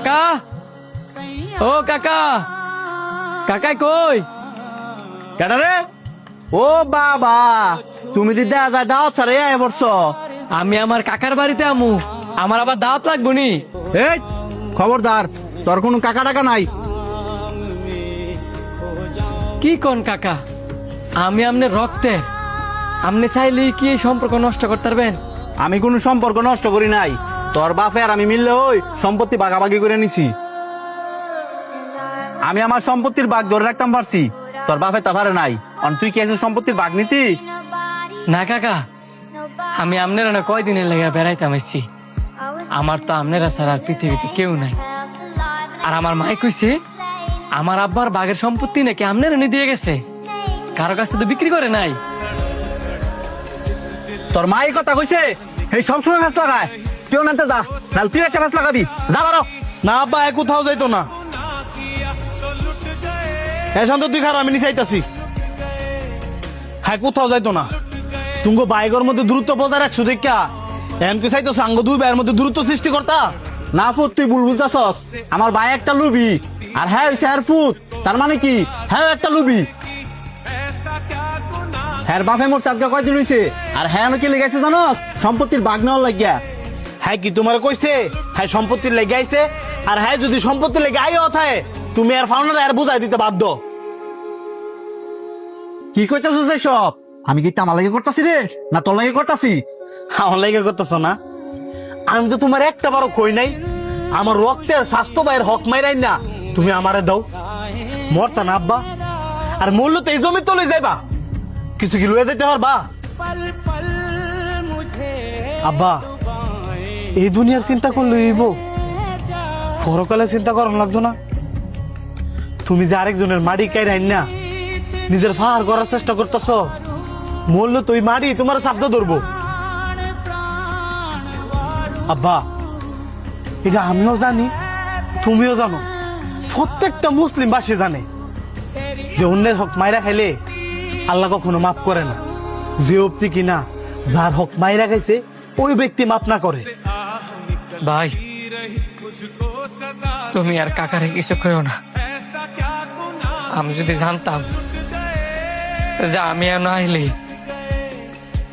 কাকা, ও কাকা, কাকাই কই? কেডা রে? ও বাবা, তুমি দি দেখা যায় দাওয়াত ছাড়া আয় বর্ষ। আমি আমার কাকার বাড়িতে আমু, আমার আবার দাওয়াত লাগবো নি। এই খবরদার, তোর কোনো কাকা টাকা নাই। কি কোন কাকা? আমি আমনের রক্তের, আপনি চাইলে কি এই সম্পর্ক নষ্ট করতে পারবেন? আমি কোনো সম্পর্ক নষ্ট করি নাই। তোর বাপে আর আমি মিললে ওই সম্পত্তি ভাগাভাগি করে নিছি। আমি আমার সম্পত্তির ভাগ ধরে রাখতাম পারছি, তোর বাপে তা পারে নাই। আর তুই কি একজন সম্পত্তির ভাগ নিতি? না কাকা, আমি আপনারা না কয়দিনের লেগে বেড়াইতাম আইছি। আমার তো আপনারা ছাড়া আর পৃথিবীতে কেউ নাই। আর আমার মাই কইছে আমার আব্বার বাঘের সম্পত্তি নাকি আপনারা নিয়ে দিয়ে গেছে, কারো কাছে তো বিক্রি করে নাই। তোর মা এই কথা কইছে? এই সবসময় ফ্যাস লাগায়। তুই নাতে যা, নাহলে তুই একটা ফ্যাস লাগাবি। যা বারো। না আব্বা, এ কোথাও যাইতো না। হ্যাঁ শান্ত, তুই খারাপ, আমি নিচে আইতাছি। হ্যাঁ কোথাও যাইতো না। তুঙ্গ বাইকের মধ্যে দূরত্ব বজায় রাখছো দেখা এমন কি চাইতো সাঙ্গ দুই ভাইয়ের মধ্যে দূরত্ব সৃষ্টি করতা? না ফুট, তুই ভুল বুঝতেছস। আমার ভাই একটা লুবি আর হ্যাঁ হইছে আর ফুট। তার মানে কি হ্যাঁ একটা লুবি। হ্যাঁ বাপে মোর চাঁদকা কয়দিন হইছে আর হ্যাঁ কি লেগেছে জানো? সম্পত্তির ভাগ নেওয়ার লাগিয়া। হ্যাঁ কি তোমার কইছে হ্যাঁ সম্পত্তির লেগে আইছে? আর হ্যাঁ যদি সম্পত্তির লেগে আই অথায় তুমি আর ফাউন্ডার আর বুঝাই দিতে বাধ্য। কি কইতেছস সব? আমি কি আমার লাগে করতেছি রে, না তোর লাগে করতেছি? আমার লেগে করতেছ না? আমি তো তোমার একটা বারো কই নাই। আমার রক্তের স্বাস্থ্য ভাইয়ের হক মাইরাই না তুমি আমারে দাও। মরতা না আব্বা, আর মূল্য তো এই জমি তলে যাইবা, কিছু কি লুয়ে দিতে পারবা? আব্বা, এই দুনিয়ার চিন্তা করলে হইব, পরকালে চিন্তা করার লাগতো না? তুমি যে আরেকজনের মাটি কাইরাই না নিজের ফার করার চেষ্টা করতেছ, মূল্য তো ওই মাটি তোমার শব্দ ধরবো। আব্বা, এটা আমিও জানি, তুমিও জানো, প্রত্যেকটা মুসলিম বাসী জানে যে অন্যের হক মাইরা খাইলে আল্লাহ কখনো মাফ করে না। যে অব্দি কিনা যার হক মাইরা খাইছে ওই ব্যক্তি মাফ না করে। ভাই, তুমি আর কাকারে কিছু কইও না। আমি যদি জানতাম যে আমি আর না আইলে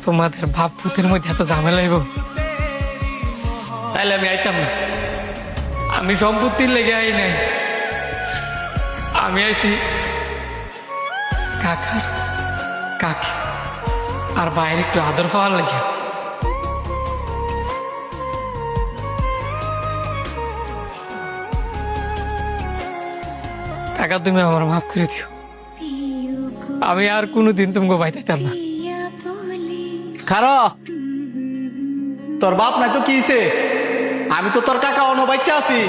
তোমাদের বাপ পুতের মধ্যে এত ঝামেলা হইব, তাইলে আমি আইতাম না। আমি সম্পত্তির লেগে আই নাই, আমি আইছি কাকা কাকি আর বাইরে একটু আদর পাওয়ার লেগে। কাকা, তুমি আমার মাফ করে দিও। আমি আর কোনোদিন তোমাকে বাইতাইতাম না। খারো, তোর বাপ নাই তো কি হইছে? আমি তো তোর কাকা অন্য বাচ্চা আছি।